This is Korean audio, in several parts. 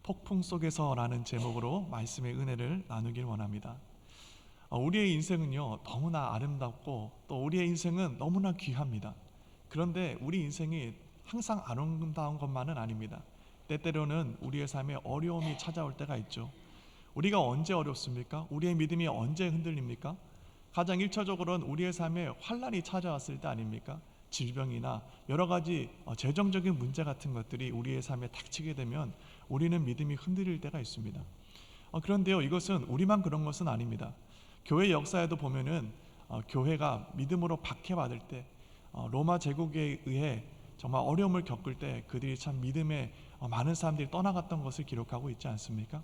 폭풍 속에서라는 제목으로 말씀의 은혜를 나누길 원합니다. 우리의 인생은요 너무나 아름답고 또 우리의 인생은 너무나 귀합니다. 그런데 우리 인생이 항상 아름다운 것만은 아닙니다. 때때로는 우리의 삶에 어려움이 찾아올 때가 있죠. 우리가 언제 어렵습니까? 우리의 믿음이 언제 흔들립니까? 가장 일차적으로는 우리의 삶에 환난이 찾아왔을 때 아닙니까? 질병이나 여러 가지 재정적인 문제 같은 것들이 우리의 삶에 닥치게 되면 우리는 믿음이 흔들릴 때가 있습니다. 그런데요, 이것은 우리만 그런 것은 아닙니다. 교회 역사에도 보면은 교회가 믿음으로 박해받을 때, 로마 제국에 의해 정말 어려움을 겪을 때 그들이 참 믿음에 많은 사람들이 떠나갔던 것을 기록하고 있지 않습니까?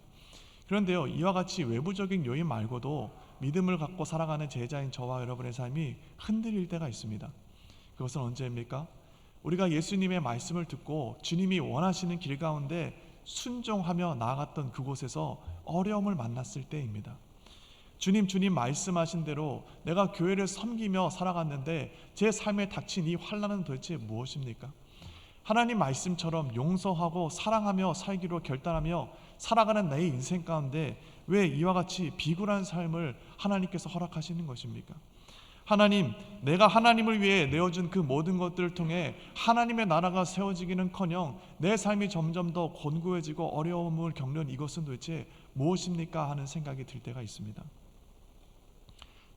그런데요, 이와 같이 외부적인 요인 말고도 믿음을 갖고 살아가는 제자인 저와 여러분의 삶이 흔들릴 때가 있습니다. 그것은 언제입니까? 우리가 예수님의 말씀을 듣고 주님이 원하시는 길 가운데 순종하며 나아갔던 그곳에서 어려움을 만났을 때입니다. 주님 말씀하신 대로 내가 교회를 섬기며 살아갔는데 제 삶에 닥친 이 환난은 도대체 무엇입니까? 하나님 말씀처럼 용서하고 사랑하며 살기로 결단하며 살아가는 내 인생 가운데 왜 이와 같이 비굴한 삶을 하나님께서 허락하시는 것입니까? 하나님, 내가 하나님을 위해 내어준 그 모든 것들을 통해 하나님의 나라가 세워지기는커녕 내 삶이 점점 더 곤고해지고 어려움을 겪는 이것은 도대체 무엇입니까? 하는 생각이 들 때가 있습니다.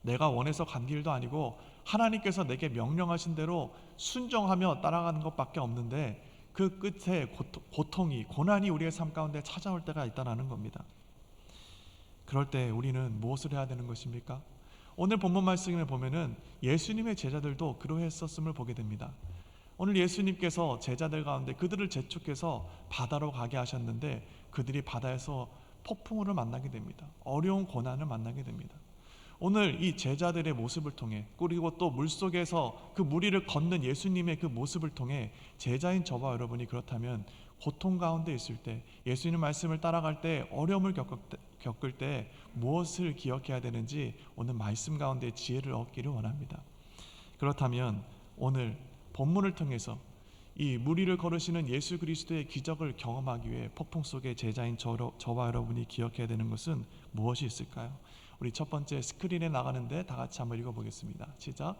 내가 원해서 간 길도 아니고 하나님께서 내게 명령하신 대로 순종하며 따라가는 것밖에 없는데 그 끝에 고통이, 고난이 우리의 삶 가운데 찾아올 때가 있다는 겁니다. 그럴 때 우리는 무엇을 해야 되는 것입니까? 오늘 본문 말씀을 보면은 예수님의 제자들도 그러했었음을 보게 됩니다. 오늘 예수님께서 제자들 가운데 그들을 재촉해서 바다로 가게 하셨는데 그들이 바다에서 폭풍우를 만나게 됩니다. 어려운 고난을 만나게 됩니다. 오늘 이 제자들의 모습을 통해 그리고 또 물속에서 그 무리를 걷는 예수님의 그 모습을 통해 제자인 저와 여러분이 그렇다면 고통 가운데 있을 때 예수님 말씀을 따라갈 때 어려움을 겪을 때 무엇을 기억해야 되는지 오늘 말씀 가운데 지혜를 얻기를 원합니다. 그렇다면 오늘 본문을 통해서 이 무리를 걸으시는 예수 그리스도의 기적을 경험하기 위해 폭풍 속의 제자인 저와 여러분이 기억해야 되는 것은 무엇이 있을까요? 우리 첫 번째 스크린에 나가는데 다 같이 한번 읽어보겠습니다. 시작.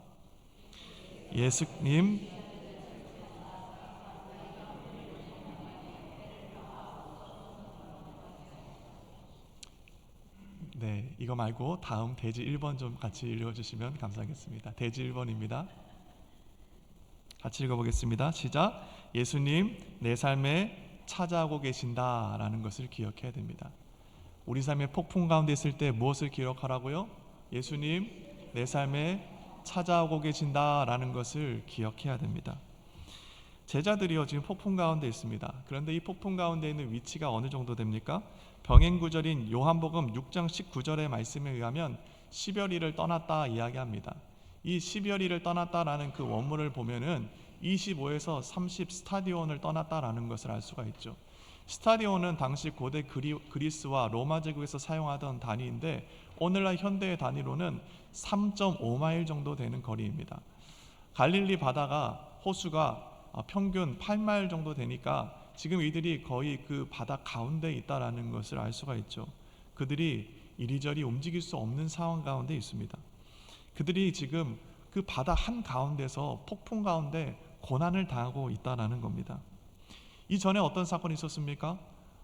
예수님, 네, 이거 말고 다음 대지 1번 좀 같이 읽어주시면 감사하겠습니다. 대지 1번입니다. 같이 읽어보겠습니다. 시작. 예수님, 내 삶에 찾아오고 계신다라는 것을 기억해야 됩니다. 우리 삶의 폭풍 가운데 있을 때 무엇을 기억하라고요? 예수님, 내 삶에 찾아오고 계신다라는 것을 기억해야 됩니다. 제자들이요 지금 폭풍 가운데 있습니다. 그런데 이 폭풍 가운데 있는 위치가 어느 정도 됩니까? 병행 구절인 요한복음 6장 19절의 말씀에 의하면 10여리를 떠났다 이야기합니다. 이 10여리를 떠났다라는 그 원문을 보면은 25에서 30 스타디온을 떠났다라는 것을 알 수가 있죠. 스타디온은 당시 고대 그리스와 로마 제국에서 사용하던 단위인데 오늘날 현대의 단위로는 3.5마일 정도 되는 거리입니다. 갈릴리 바다가 호수가 평균 8마일 정도 되니까 지금 이들이 거의 그 바다 가운데 있다라는 것을 알 수가 있죠. 그들이 이리저리 움직일 수 없는 상황 가운데 있습니다. 그들이 지금 그 바다 한 가운데서 폭풍 가운데 고난을 당하고 있다라는 겁니다. 이전에 어떤 사건이 있었습니까?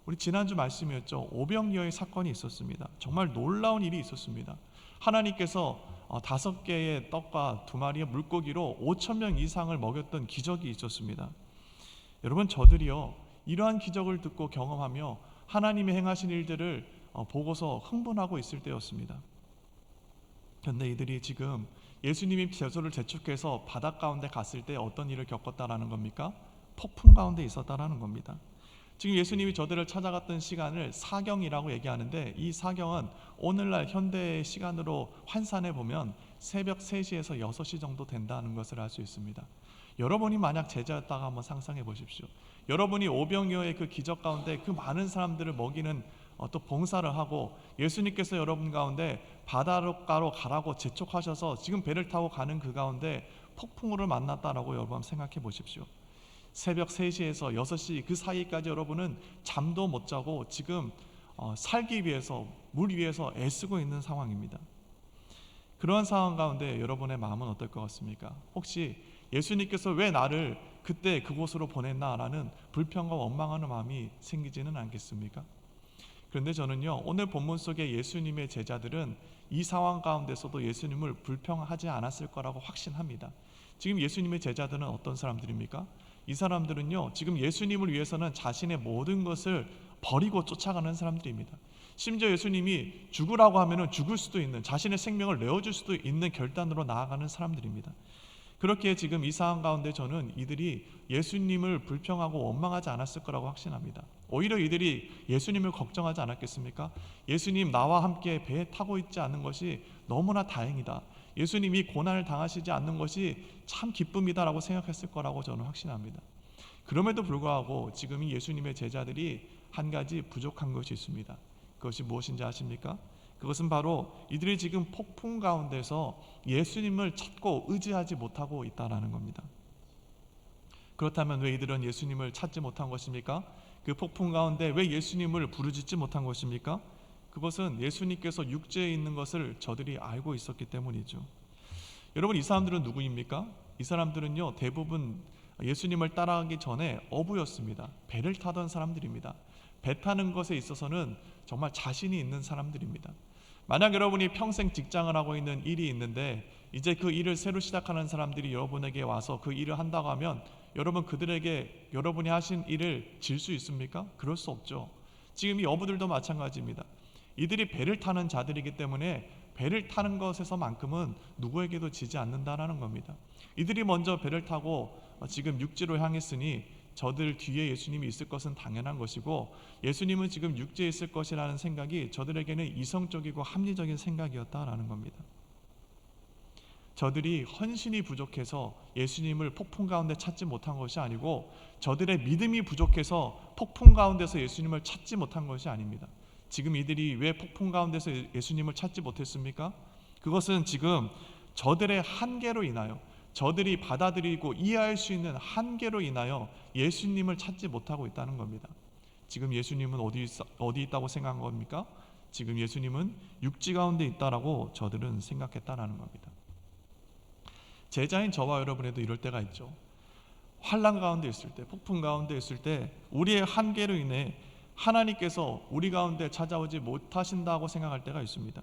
우리 지난주 말씀이었죠. 오병이어의 사건이 있었습니다. 정말 놀라운 일이 있었습니다. 하나님께서 5개의 떡과 2마리의 물고기로 5,000명 이상을 먹였던 기적이 있었습니다. 여러분, 저들이요 이러한 기적을 듣고 경험하며 하나님의 행하신 일들을 보고서 흥분하고 있을 때였습니다. 그런데 이들이 지금 예수님이 제소를 재촉해서 바다 가운데 갔을 때 어떤 일을 겪었다라는 겁니까? 폭풍 가운데 있었다라는 겁니다. 지금 예수님이 저들을 찾아갔던 시간을 사경이라고 얘기하는데 이 사경은 오늘날 현대의 시간으로 환산해 보면 새벽 3시에서 6시 정도 된다는 것을 알 수 있습니다. 여러분이 만약 제자였다가 한번 상상해 보십시오. 여러분이 오병이어의 그 기적 가운데 그 많은 사람들을 먹이는 또 봉사를 하고 예수님께서 여러분 가운데 바닷가로 가라고 재촉하셔서 지금 배를 타고 가는 그 가운데 폭풍우를 만났다라고 여러분 한번 생각해 보십시오. 새벽 3시에서 6시 그 사이까지 여러분은 잠도 못 자고 지금 살기 위해서, 물 위해서 애쓰고 있는 상황입니다. 그러한 상황 가운데 여러분의 마음은 어떨 것 같습니까? 혹시 예수님께서 왜 나를 그때 그곳으로 보냈나라는 불평과 원망하는 마음이 생기지는 않겠습니까? 그런데 저는요, 오늘 본문 속의 예수님의 제자들은 이 상황 가운데서도 예수님을 불평하지 않았을 거라고 확신합니다. 지금 예수님의 제자들은 어떤 사람들입니까? 이 사람들은요, 지금 예수님을 위해서는 자신의 모든 것을 버리고 쫓아가는 사람들입니다. 심지어 예수님이 죽으라고 하면 죽을 수도 있는, 자신의 생명을 내어줄 수도 있는 결단으로 나아가는 사람들입니다. 그렇게 지금 이 상황 가운데 저는 이들이 예수님을 불평하고 원망하지 않았을 거라고 확신합니다. 오히려 이들이 예수님을 걱정하지 않았겠습니까? 예수님 나와 함께 배에 타고 있지 않는 것이 너무나 다행이다. 예수님이 고난을 당하시지 않는 것이 참 기쁨이다라고 생각했을 거라고 저는 확신합니다. 그럼에도 불구하고 지금 이 예수님의 제자들이 한 가지 부족한 것이 있습니다. 그것이 무엇인지 아십니까? 그것은 바로 이들이 지금 폭풍 가운데서 예수님을 찾고 의지하지 못하고 있다는 겁니다. 그렇다면 왜 이들은 예수님을 찾지 못한 것입니까? 그 폭풍 가운데 왜 예수님을 부르짖지 못한 것입니까? 그것은 예수님께서 육지에 있는 것을 저들이 알고 있었기 때문이죠. 여러분, 이 사람들은 누구입니까? 이 사람들은요, 대부분 예수님을 따라가기 전에 어부였습니다. 배를 타던 사람들입니다. 배 타는 것에 있어서는 정말 자신이 있는 사람들입니다. 만약 여러분이 평생 직장을 하고 있는 일이 있는데 이제 그 일을 새로 시작하는 사람들이 여러분에게 와서 그 일을 한다고 하면 여러분 그들에게 여러분이 하신 일을 질 수 있습니까? 그럴 수 없죠. 지금 이 어부들도 마찬가지입니다. 이들이 배를 타는 자들이기 때문에 배를 타는 것에서만큼은 누구에게도 지지 않는다라는 겁니다. 이들이 먼저 배를 타고 지금 육지로 향했으니 저들 뒤에 예수님이 있을 것은 당연한 것이고, 예수님은 지금 육지에 있을 것이라는 생각이 저들에게는 이성적이고 합리적인 생각이었다라는 겁니다. 저들이 헌신이 부족해서 예수님을 폭풍 가운데 찾지 못한 것이 아니고 저들의 믿음이 부족해서 폭풍 가운데서 예수님을 찾지 못한 것이 아닙니다. 지금 이들이 왜 폭풍 가운데서 예수님을 찾지 못했습니까? 그것은 지금 저들의 한계로 인하여, 저들이 받아들이고 이해할 수 있는 한계로 인하여 예수님을 찾지 못하고 있다는 겁니다. 지금 예수님은 어디 있다고 생각한 겁니까? 지금 예수님은 육지 가운데 있다라고 저들은 생각했다라는 겁니다. 제자인 저와 여러분에도 이럴 때가 있죠. 환난 가운데 있을 때, 폭풍 가운데 있을 때 우리의 한계로 인해 하나님께서 우리 가운데 찾아오지 못하신다고 생각할 때가 있습니다.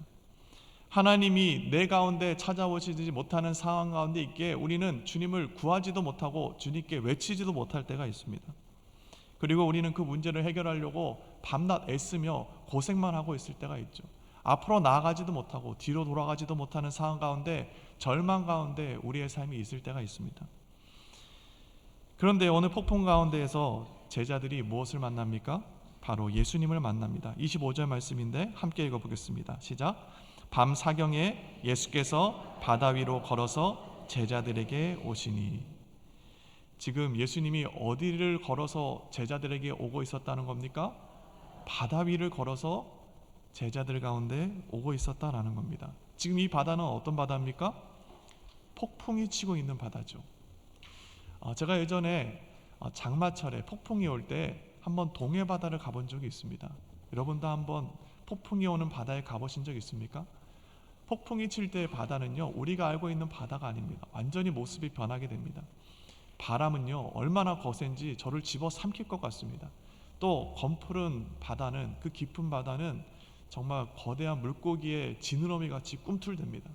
하나님이 내 가운데 찾아오시지 못하는 상황 가운데 있기에 우리는 주님을 구하지도 못하고 주님께 외치지도 못할 때가 있습니다. 그리고 우리는 그 문제를 해결하려고 밤낮 애쓰며 고생만 하고 있을 때가 있죠. 앞으로 나아가지도 못하고 뒤로 돌아가지도 못하는 상황 가운데, 절망 가운데 우리의 삶이 있을 때가 있습니다. 그런데 어느 폭풍 가운데에서 제자들이 무엇을 만납니까? 바로 예수님을 만납니다. 25절 말씀인데 함께 읽어보겠습니다. 시작. 밤 사경에 예수께서 바다 위로 걸어서 제자들에게 오시니. 지금 예수님이 어디를 걸어서 제자들에게 오고 있었다는 겁니까? 바다 위를 걸어서 제자들 가운데 오고 있었다라는 겁니다. 지금 이 바다는 어떤 바다입니까? 폭풍이 치고 있는 바다죠. 제가 예전에 장마철에 폭풍이 올 때 한번 동해 바다를 가본 적이 있습니다. 여러분도 한번 폭풍이 오는 바다에 가보신 적 있습니까? 폭풍이 칠 때의 바다는요, 우리가 알고 있는 바다가 아닙니다. 완전히 모습이 변하게 됩니다. 바람은요, 얼마나 거센지 저를 집어삼킬 것 같습니다. 또 검푸른 바다는, 그 깊은 바다는 정말 거대한 물고기의 지느러미 같이 꿈틀댑니다.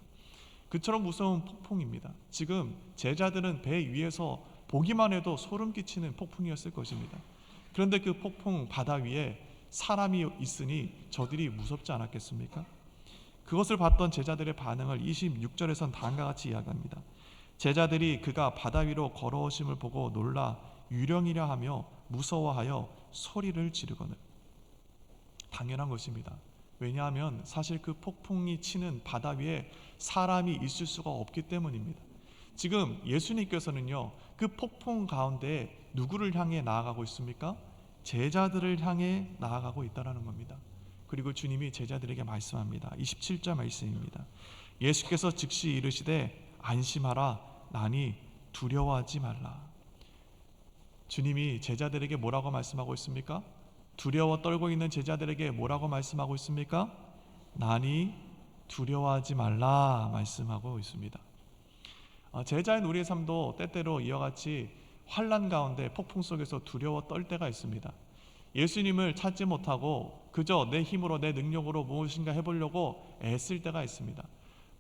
그처럼 무서운 폭풍입니다. 지금 제자들은 배 위에서 보기만 해도 소름 끼치는 폭풍이었을 것입니다. 그런데 그 폭풍 바다 위에 사람이 있으니 저들이 무섭지 않았겠습니까? 그것을 봤던 제자들의 반응을 26절에선 다음과 같이 이야기합니다. 제자들이 그가 바다 위로 걸어오심을 보고 놀라 유령이라 하며 무서워하여 소리를 지르거늘. 당연한 것입니다. 왜냐하면 사실 그 폭풍이 치는 바다 위에 사람이 있을 수가 없기 때문입니다. 지금 예수님께서는요, 그 폭풍 가운데 누구를 향해 나아가고 있습니까? 제자들을 향해 나아가고 있다는 겁니다. 그리고 주님이 제자들에게 말씀합니다. 27절 말씀입니다. 예수께서 즉시 이르시되 안심하라, 나니 두려워하지 말라. 주님이 제자들에게 뭐라고 말씀하고 있습니까? 두려워 떨고 있는 제자들에게 뭐라고 말씀하고 있습니까? 나니 두려워하지 말라 말씀하고 있습니다. 제자인 우리의 삶도 때때로 이와 같이 환난 가운데 폭풍 속에서 두려워 떨 때가 있습니다. 예수님을 찾지 못하고 그저 내 힘으로 내 능력으로 무엇인가 해보려고 애쓸 때가 있습니다.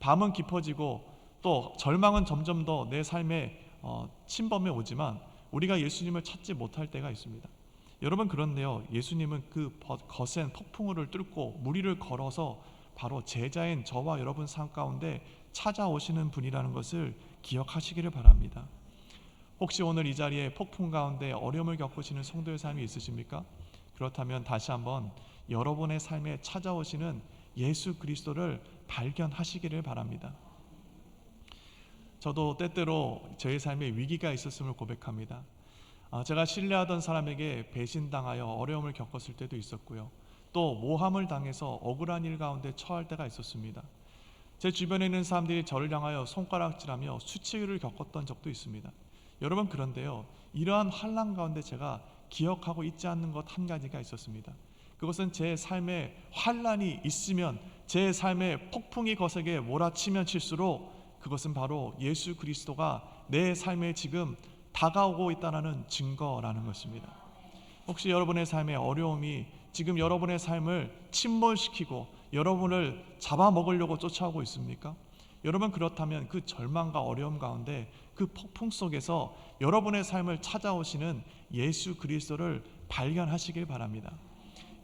밤은 깊어지고 또 절망은 점점 더 내 삶에 침범해 오지만 우리가 예수님을 찾지 못할 때가 있습니다. 여러분, 그런데요, 예수님은 그 거센 폭풍우를 뚫고 무리를 걸어서 바로 제자인 저와 여러분 삶 가운데 찾아오시는 분이라는 것을 기억하시기를 바랍니다. 혹시 오늘 이 자리에 폭풍 가운데 어려움을 겪으시는 성도의 삶이 있으십니까? 그렇다면 다시 한번 여러분의 삶에 찾아오시는 예수 그리스도를 발견하시기를 바랍니다. 저도 때때로 저의 삶에 위기가 있었음을 고백합니다. 제가 신뢰하던 사람에게 배신당하여 어려움을 겪었을 때도 있었고요. 또 모함을 당해서 억울한 일 가운데 처할 때가 있었습니다. 제 주변에 있는 사람들이 저를 향하여 손가락질하며 수치를 겪었던 적도 있습니다. 여러분, 그런데요, 이러한 환난 가운데 제가 기억하고 있지 않는 것 한 가지가 있었습니다. 그것은 제 삶에 환난이 있으면, 제 삶에 폭풍이 거세게 몰아치면 칠수록 그것은 바로 예수 그리스도가 내 삶에 지금 다가오고 있다는 증거라는 것입니다. 혹시 여러분의 삶의 어려움이 지금 여러분의 삶을 침몰시키고 여러분을 잡아먹으려고 쫓아오고 있습니까? 여러분, 그렇다면 그 절망과 어려움 가운데 그 폭풍 속에서 여러분의 삶을 찾아오시는 예수 그리스도를 발견하시길 바랍니다.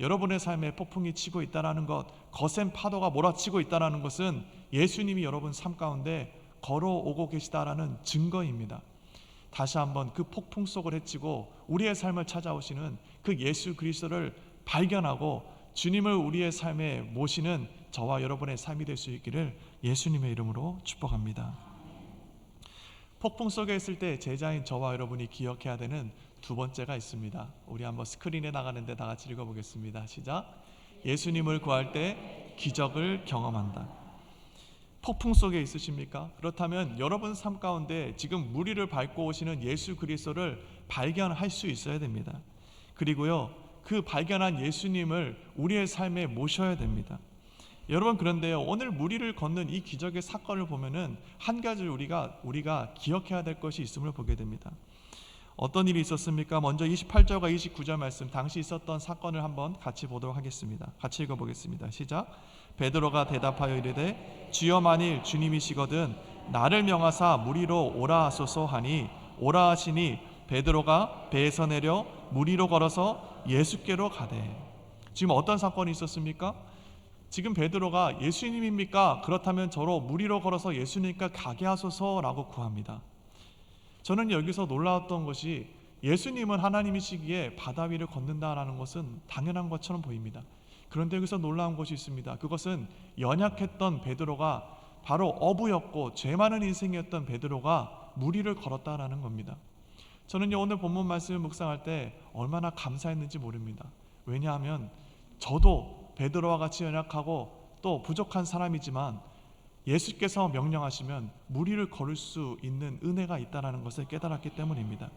여러분의 삶에 폭풍이 치고 있다는 것, 거센 파도가 몰아치고 있다는 것은 예수님이 여러분 삶 가운데 걸어오고 계시다라는 증거입니다. 다시 한번 그 폭풍 속을 헤치고 우리의 삶을 찾아오시는 그 예수 그리스도를 발견하고 주님을 우리의 삶에 모시는 저와 여러분의 삶이 될 수 있기를 예수님의 이름으로 축복합니다. 폭풍 속에 있을 때 제자인 저와 여러분이 기억해야 되는 두 번째가 있습니다. 우리 한번 스크린에 나가는데 다 같이 읽어보겠습니다. 시작. 예수님을 구할 때 기적을 경험한다. 폭풍 속에 있으십니까? 그렇다면 여러분 삶 가운데 지금 무리를 밟고 오시는 예수 그리스도를 발견할 수 있어야 됩니다. 그리고요, 그 발견한 예수님을 우리의 삶에 모셔야 됩니다. 여러분, 그런데요, 오늘 무리를 걷는 이 기적의 사건을 보면은 한 가지 우리가 기억해야 될 것이 있음을 보게 됩니다. 어떤 일이 있었습니까? 먼저 28절과 29절 말씀, 당시 있었던 사건을 한번 같이 보도록 하겠습니다. 같이 읽어보겠습니다. 시작. 베드로가 대답하여 이르되 주여, 만일 주님이시거든 나를 명하사 무리로 오라 하소서 하니 오라 하시니 베드로가 배에서 내려 무리로 걸어서 예수께로 가되. 지금 어떤 사건이 있었습니까? 지금 베드로가 예수님입니까? 그렇다면 저로 무리로 걸어서 예수님께 가게 하소서라고 구합니다. 저는 여기서 놀라웠던 것이 예수님은 하나님이시기에 바다 위를 걷는다라는 것은 당연한 것처럼 보입니다. 그런데 여기서 놀라운 것이 있습니다. 그것은 연약했던 베드로가, 바로 어부였고 죄 많은 인생이었던 베드로가 무리를 걸었다라는 겁니다. 저는 오늘 본문 말씀을 묵상할 때 얼마나 감사했는지 모릅니다. 왜냐하면 저도 베드로와 같이 연약하고 또 부족한 사람이지만 예수께서 명령하시면 무리를 걸을 수 있는 은혜가 있다는 것을 깨달았기 때문입니다.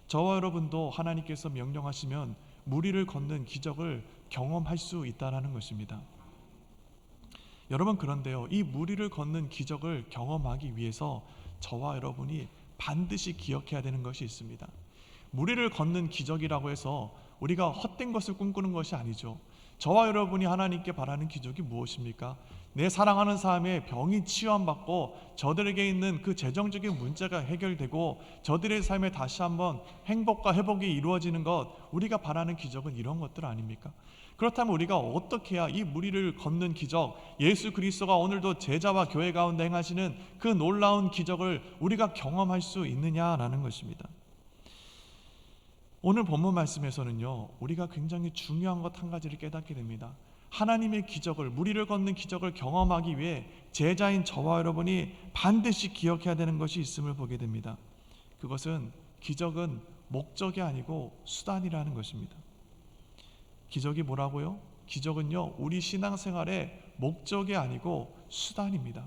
저와 여러분도 하나님께서 명령하시면 무리를 걷는 기적을 경험할 수 있다는 것입니다. 여러분, 그런데요, 이 무리를 걷는 기적을 경험하기 위해서 저와 여러분이 반드시 기억해야 되는 것이 있습니다. 무리를 걷는 기적이라고 해서 우리가 헛된 것을 꿈꾸는 것이 아니죠. 저와 여러분이 하나님께 바라는 기적이 무엇입니까? 내 사랑하는 사람의 병이 치유받고 저들에게 있는 그 재정적인 문제가 해결되고 저들의 삶에 다시 한번 행복과 회복이 이루어지는 것, 우리가 바라는 기적은 이런 것들 아닙니까? 그렇다면 우리가 어떻게 해야 이 무리를 걷는 기적, 예수 그리스도가 오늘도 제자와 교회 가운데 행하시는 그 놀라운 기적을 우리가 경험할 수 있느냐라는 것입니다. 오늘 본문 말씀에서는요, 우리가 굉장히 중요한 것 한 가지를 깨닫게 됩니다. 하나님의 기적을, 무리를 걷는 기적을 경험하기 위해 제자인 저와 여러분이 반드시 기억해야 되는 것이 있음을 보게 됩니다. 그것은, 기적은 목적이 아니고 수단이라는 것입니다. 기적이 뭐라고요? 기적은요, 우리 신앙생활의 목적이 아니고 수단입니다.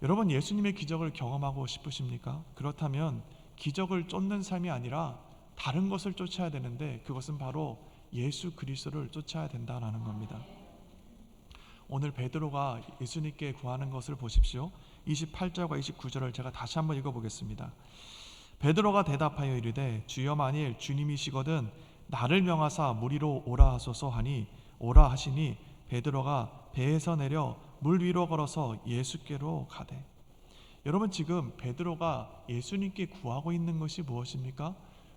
여러분, 예수님의 기적을 경험하고 싶으십니까? 그렇다면 기적을 쫓는 삶이 아니라 다른 것을 쫓아야 되는데, 그것은 바로 예수 그리스도를 쫓아야 된다라는 겁니다. 오늘 베드로가 예수님께 구하는 것을 보십시오. 28절과 29절을 제가 다시 한번 읽어보겠습니다. 베드로가 대답하여 이르되 주여, 만일 주님이시거든 나를 명하사 물 위로 오라 하소서 하니 오라 하시니 베드로가 배에서 내려 물 위로 걸어서 예수께로 가되. 여러분, 지금 베드로가 예수님께 구하고 있는 것이 무엇입니까?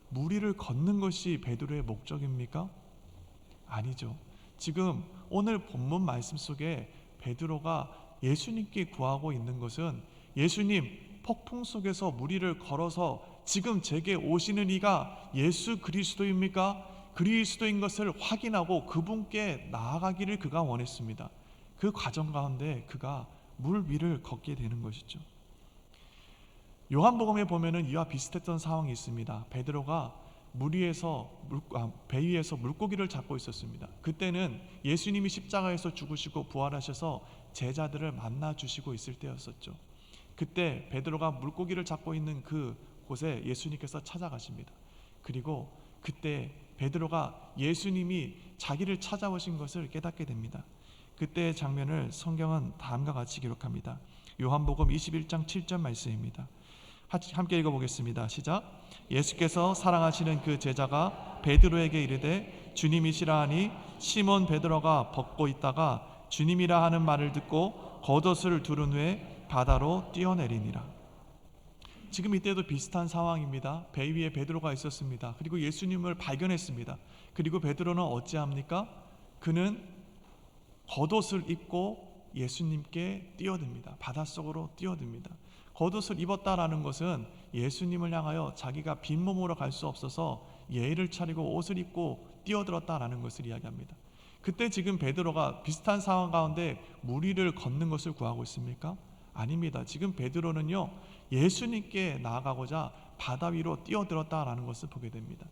물 위를 걷는 것이 베드로의 목적입니까? 아니죠. 지금 오늘 본문 말씀 속에 베드로가 예수님께 구하고 있는 것은, 예수님, 폭풍 속에서 물 위를 걸어서 지금 제게 오시는 이가 예수 그리스도입니까? 그리스도인 것을 확인하고 그분께 나아가기를 그가 원했습니다. 그 과정 가운데 그가 물 위를 걷게 되는 것이죠. 요한복음에 보면은 이와 비슷했던 상황이 있습니다. 베드로가 배 위에서 물고기를 잡고 있었습니다. 그때는 예수님이 십자가에서 죽으시고 부활하셔서 제자들을 만나 주시고 있을 때였었죠. 그때 베드로가 물고기를 잡고 있는 그 곳에 예수님께서 찾아가십니다. 그리고 그때 베드로가 예수님이 자기를 찾아오신 것을 깨닫게 됩니다. 그때의 장면을 성경은 다음과 같이 기록합니다. 요한복음 21장 7절 말씀입니다. 함께 읽어보겠습니다. 시작. 예수께서 사랑하시는 그 제자가 베드로에게 이르되 주님이시라 하니 시몬 베드로가 벗고 있다가 주님이라 하는 말을 듣고 겉옷을 두른 후에 바다로 뛰어내리니라. 지금 이때도 비슷한 상황입니다. 배 위에 베드로가 있었습니다. 그리고 예수님을 발견했습니다. 그리고 베드로는 어찌합니까? 그는 겉옷을 입고 예수님께 뛰어듭니다. 바닷속으로 뛰어듭니다. 겉옷을 입었다라는 것은 예수님을 향하여 자기가 빈몸으로 갈 수 없어서 예의를 차리고 옷을 입고 뛰어들었다라는 것을 이야기합니다. 그때 지금 베드로가 비슷한 상황 가운데 물 위를 걷는 것을 구하고 있습니까? 아닙니다. 지금 베드로는요, 예수님께 나아가고자 바다 위로 뛰어들었다라는 것을 보게 됩니다.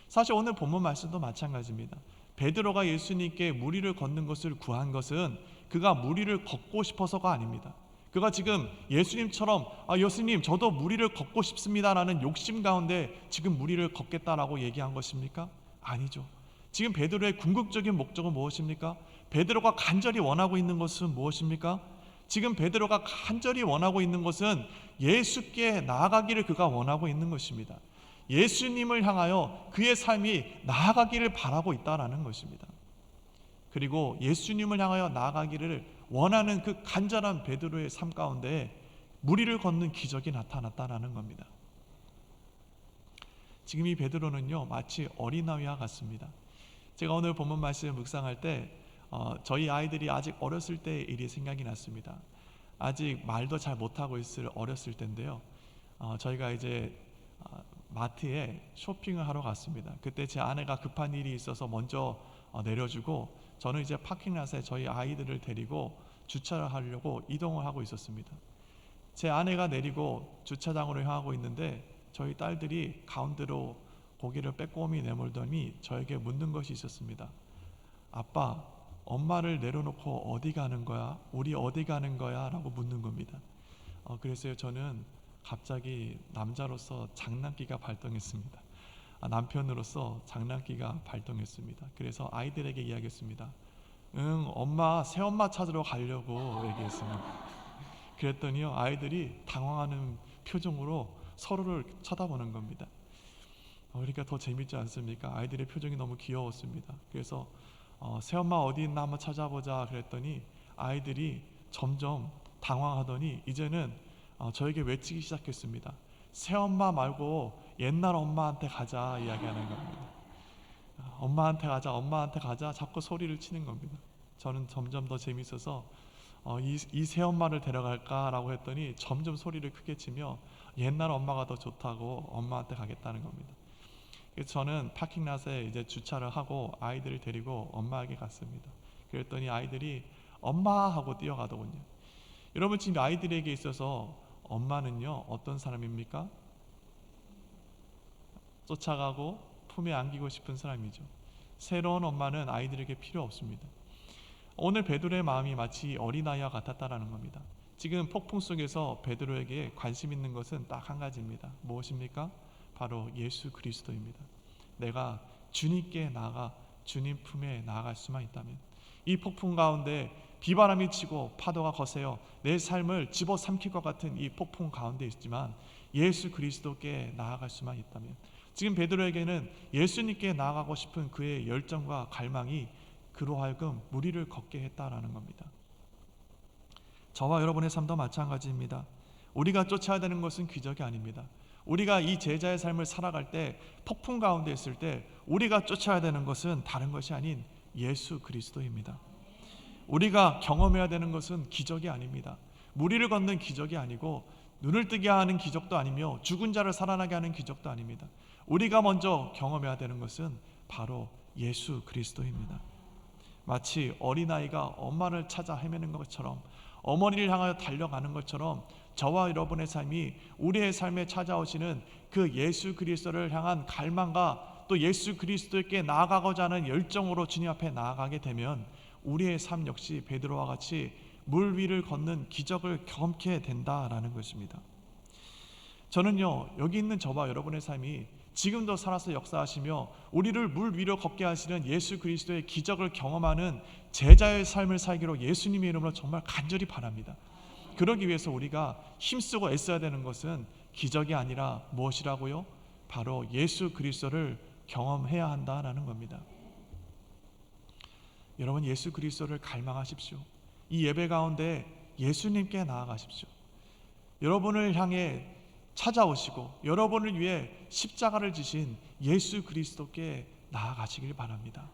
사실 오늘 본문 말씀도 마찬가지입니다. 베드로가 예수님께 물 위를 걷는 것을 구한 것은 그가 물 위를 걷고 싶어서가 아닙니다. 그가 지금 예수님처럼 예수님, 저도 물 위를 걷고 싶습니다라는 욕심 가운데 지금 물 위를 걷겠다라고 얘기한 것입니까? 아니죠. 지금 베드로의 궁극적인 목적은 무엇입니까? 베드로가 간절히 원하고 있는 것은 무엇입니까? 지금 베드로가 간절히 원하고 있는 것은 예수께 나아가기를 그가 원하고 있는 것입니다. 예수님을 향하여 그의 삶이 나아가기를 바라고 있다라는 것입니다. 그리고 예수님을 향하여 나아가기를 원하는 그 간절한 베드로의 삶 가운데 물 위를 걷는 기적이 나타났다라는 겁니다. 지금 이 베드로는요, 마치 어린아이와 같습니다. 제가 오늘 본문 말씀을 묵상할 때 저희 아이들이 아직 어렸을 때의 일이 생각이 났습니다. 아직 말도 잘 못하고 있을 어렸을 때인데요, 저희가 이제 마트에 쇼핑을 하러 갔습니다. 그때 제 아내가 급한 일이 있어서 먼저 내려주고, 저는 이제 파킹랏에 저희 아이들을 데리고 주차를 하려고 이동을 하고 있었습니다. 제 아내가 내리고 주차장으로 향하고 있는데 저희 딸들이 가운데로 고개를 빼꼼히 내몰더니 저에게 묻는 것이 있었습니다. 아빠, 엄마를 내려놓고 어디 가는 거야? 우리 어디 가는 거야? 라고 묻는 겁니다. 그래서 저는 갑자기 남자로서 장난기가 발동했습니다. 남편으로서 장난기가 발동했습니다. 그래서 아이들에게 이야기했습니다. 엄마, 새엄마 찾으러 가려고 얘기했습니다. 그랬더니요, 아이들이 당황하는 표정으로 서로를 쳐다보는 겁니다. 그러니까 더 재밌지 않습니까? 아이들의 표정이 너무 귀여웠습니다. 그래서 새엄마 어디 있나 한번 찾아보자 그랬더니 아이들이 점점 당황하더니 이제는 저에게 외치기 시작했습니다. 새엄마 말고 옛날 엄마한테 가자 이야기하는 겁니다. 엄마한테 가자 자꾸 소리를 치는 겁니다. 저는 점점 더 재밌어서 이 새엄마를 데려갈까라고 했더니 점점 소리를 크게 치며 옛날 엄마가 더 좋다고 엄마한테 가겠다는 겁니다. 그래서 저는 파킹랏에 이제 주차를 하고 아이들을 데리고 엄마에게 갔습니다. 그랬더니 아이들이 엄마 하고 뛰어가더군요. 여러분, 지금 아이들에게 있어서 엄마는요, 어떤 사람입니까? 쫓아가고 품에 안기고 싶은 사람이죠. 새로운 엄마는 아이들에게 필요 없습니다. 오늘 베드로의 마음이 마치 어린아이와 같았다라는 겁니다. 지금 폭풍 속에서 베드로에게 관심 있는 것은 딱 한 가지입니다. 무엇입니까? 바로 예수 그리스도입니다. 내가 주님께 나아가 주님 품에 나아갈 수만 있다면, 이 폭풍 가운데 비바람이 치고 파도가 거세요 내 삶을 집어삼킬 것 같은 이 폭풍 가운데 있지만 예수 그리스도께 나아갈 수만 있다면, 지금 베드로에게는 예수님께 나아가고 싶은 그의 열정과 갈망이 그로 하여금 무리를 걷게 했다라는 겁니다. 저와 여러분의 삶도 마찬가지입니다. 우리가 쫓아야 되는 것은 기적이 아닙니다. 우리가 이 제자의 삶을 살아갈 때, 폭풍 가운데 있을 때 우리가 쫓아야 되는 것은 다른 것이 아닌 예수 그리스도입니다. 우리가 경험해야 되는 것은 기적이 아닙니다. 무리를 걷는 기적이 아니고 눈을 뜨게 하는 기적도 아니며 죽은 자를 살아나게 하는 기적도 아닙니다. 우리가 먼저 경험해야 되는 것은 바로 예수 그리스도입니다. 마치 어린아이가 엄마를 찾아 헤매는 것처럼, 어머니를 향하여 달려가는 것처럼 저와 여러분의 삶이 우리의 삶에 찾아오시는 그 예수 그리스도를 향한 갈망과 또 예수 그리스도께 나아가고자 하는 열정으로 주님 앞에 나아가게 되면 우리의 삶 역시 베드로와 같이 물 위를 걷는 기적을 경험케 된다라는 것입니다. 저는요, 여기 있는 저와 여러분의 삶이 지금도 살아서 역사하시며 우리를 물 위로 걷게 하시는 예수 그리스도의 기적을 경험하는 제자의 삶을 살기로 예수님의 이름으로 정말 간절히 바랍니다. 그러기 위해서 우리가 힘쓰고 애써야 되는 것은 기적이 아니라 무엇이라고요? 바로 예수 그리스도를 경험해야 한다라는 겁니다. 여러분, 예수 그리스도를 갈망하십시오. 이 예배 가운데 예수님께 나아가십시오. 여러분을 향해 찾아오시고 여러분을 위해 십자가를 지신 예수 그리스도께 나아가시길 바랍니다.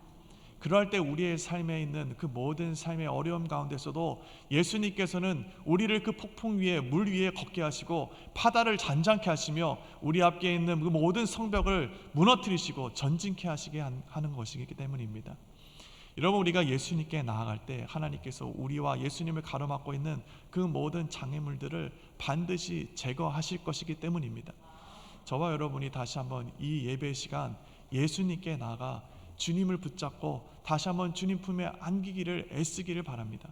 그럴 때 우리의 삶에 있는 그 모든 삶의 어려움 가운데서도 예수님께서는 우리를 그 폭풍 위에, 물 위에 걷게 하시고 바다를 잔잔케 하시며 우리 앞에 있는 그 모든 성벽을 무너뜨리시고 전진케 하시게 하는 것이기 때문입니다. 여러분, 우리가 예수님께 나아갈 때 하나님께서 우리와 예수님을 가로막고 있는 그 모든 장애물들을 반드시 제거하실 것이기 때문입니다. 저와 여러분이 다시 한번 이 예배 시간 예수님께 나아가 주님을 붙잡고 다시 한번 주님 품에 안기기를 애쓰기를 바랍니다.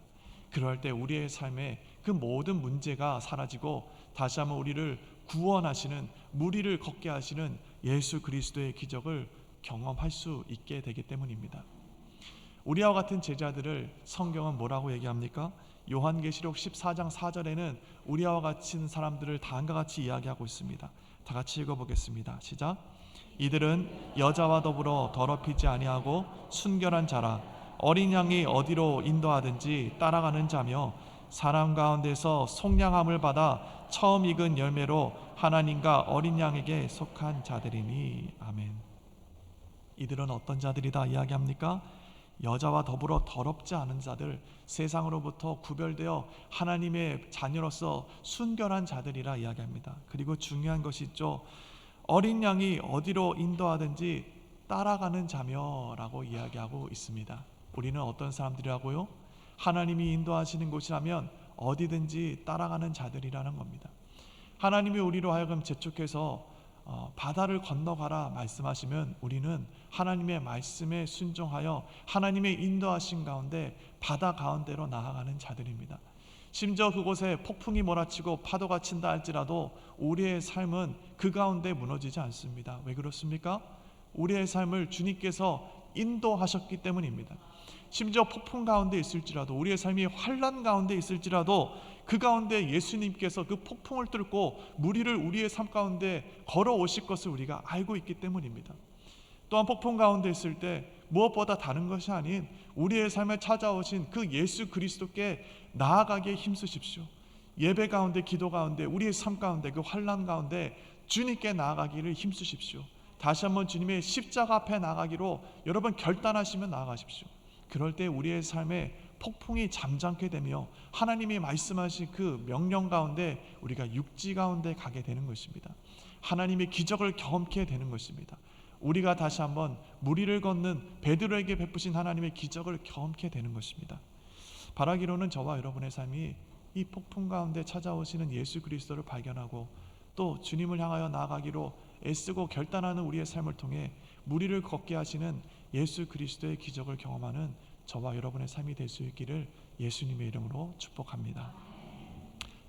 그럴 때 우리의 삶에 그 모든 문제가 사라지고 다시 한번 우리를 구원하시는, 무리를 걷게 하시는 예수 그리스도의 기적을 경험할 수 있게 되기 때문입니다. 우리와 같은 제자들을 성경은 뭐라고 얘기합니까? 요한계시록 14장 4절에는 우리와 같은 사람들을 다음과 같이 이야기하고 있습니다. 다 같이 읽어보겠습니다. 시작. 이들은 여자와 더불어 더럽히지 아니하고 순결한 자라, 어린 양이 어디로 인도하든지 따라가는 자며 사람 가운데서 속량함을 받아 처음 익은 열매로 하나님과 어린 양에게 속한 자들이니. 아멘. 이들은 어떤 자들이다 이야기합니까? 여자와 더불어 더럽지 않은 자들, 세상으로부터 구별되어 하나님의 자녀로서 순결한 자들이라 이야기합니다. 그리고 중요한 것이 있죠. 어린 양이 어디로 인도하든지 따라가는 자며 라고 이야기하고 있습니다. 우리는 어떤 사람들이라고요? 하나님이 인도하시는 곳이라면 어디든지 따라가는 자들이라는 겁니다. 하나님이 우리로 하여금 재촉해서 바다를 건너가라 말씀하시면 우리는 하나님의 말씀에 순종하여 하나님의 인도하신 가운데 바다 가운데로 나아가는 자들입니다. 심지어 그곳에 폭풍이 몰아치고 파도가 친다 할지라도 우리의 삶은 그 가운데 무너지지 않습니다. 왜 그렇습니까? 우리의 삶을 주님께서 인도하셨기 때문입니다. 심지어 폭풍 가운데 있을지라도, 우리의 삶이 환난 가운데 있을지라도 그 가운데 예수님께서 그 폭풍을 뚫고 무리를 우리의 삶 가운데 걸어오실 것을 우리가 알고 있기 때문입니다. 또한 폭풍 가운데 있을 때 무엇보다 다른 것이 아닌 우리의 삶에 찾아오신 그 예수 그리스도께 나아가기에 힘쓰십시오. 예배 가운데, 기도 가운데, 우리의 삶 가운데, 그 환난 가운데 주님께 나아가기를 힘쓰십시오. 다시 한번 주님의 십자가 앞에 나아가기로 여러분 결단하시면 나아가십시오. 그럴 때 우리의 삶에 폭풍이 잠잠게 되며 하나님이 말씀하신 그 명령 가운데 우리가 육지 가운데 가게 되는 것입니다. 하나님의 기적을 경험케 되는 것입니다. 우리가 다시 한번 무리를 걷는 베드로에게 베푸신 하나님의 기적을 경험케 되는 것입니다. 바라기로는 저와 여러분의 삶이 이 폭풍 가운데 찾아오시는 예수 그리스도를 발견하고 또 주님을 향하여 나아가기로 애쓰고 결단하는 우리의 삶을 통해 무리를 걷게 하시는 예수 그리스도의 기적을 경험하는 저와 여러분의 삶이 될 수 있기를 예수님의 이름으로 축복합니다.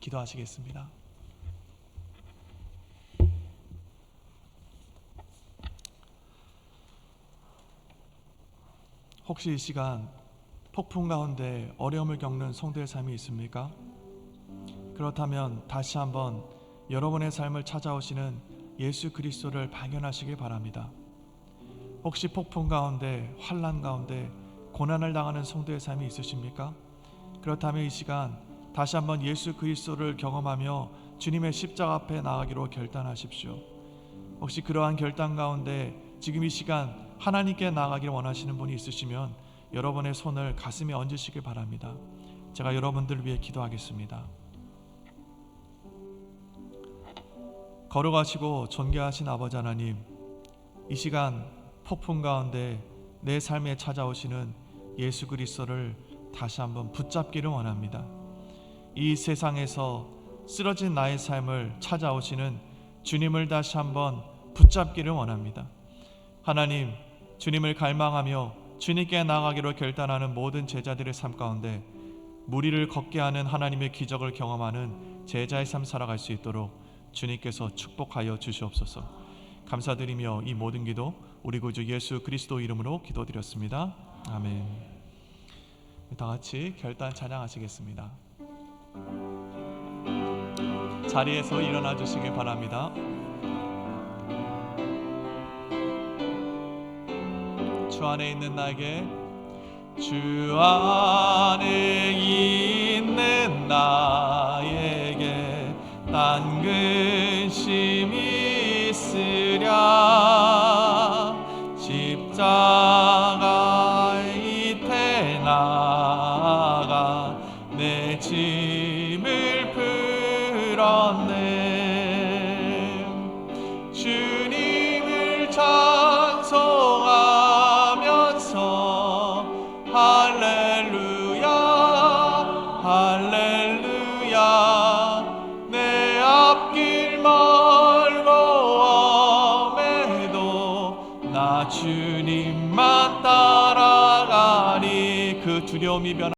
기도하시겠습니다. 혹시 이 시간 폭풍 가운데 어려움을 겪는 성도의 삶이 있습니까? 그렇다면 다시 한번 여러분의 삶을 찾아오시는 예수 그리스도를 발견하시길 바랍니다. 혹시 폭풍 가운데, 환난 가운데 고난을 당하는 성도의 삶이 있으십니까? 그렇다면 이 시간 다시 한번 예수 그리스도를 경험하며 주님의 십자가 앞에 나아가기로 결단하십시오. 혹시 그러한 결단 가운데 지금 이 시간 하나님께 나아가기를 원하시는 분이 있으시면 여러분의 손을 가슴에 얹으시길 바랍니다. 제가 여러분들을 위해 기도하겠습니다. 거룩하시고 존귀하신 아버지 하나님, 이 시간 폭풍 가운데 내 삶에 찾아오시는 예수 그리스도를 다시 한번 붙잡기를 원합니다. 이 세상에서 쓰러진 나의 삶을 찾아오시는 주님을 다시 한번 붙잡기를 원합니다. 하나님, 주님을 갈망하며 주님께 나아가기로 결단하는 모든 제자들의 삶 가운데 무리를 걷게 하는 하나님의 기적을 경험하는 제자의 삶 살아갈 수 있도록 주님께서 축복하여 주시옵소서. 감사드리며 이 모든 기도 우리 구주 예수 그리스도 이름으로 기도드렸습니다. 아멘. 다 같이 결단 찬양하시겠습니다. 자리에서 일어나 주시길 바랍니다. 주 안에 있는 나에게, 주 안에 있는 나에게 딴 근심이 있으랴. 십자가 밑에 나가 내 짐을 풀었네. 주님을 찬송하면서 할렐루야 할렐루야. 내 앞길 멀고 험해도 나 주님만 따라가리. 그 두려움이 변하지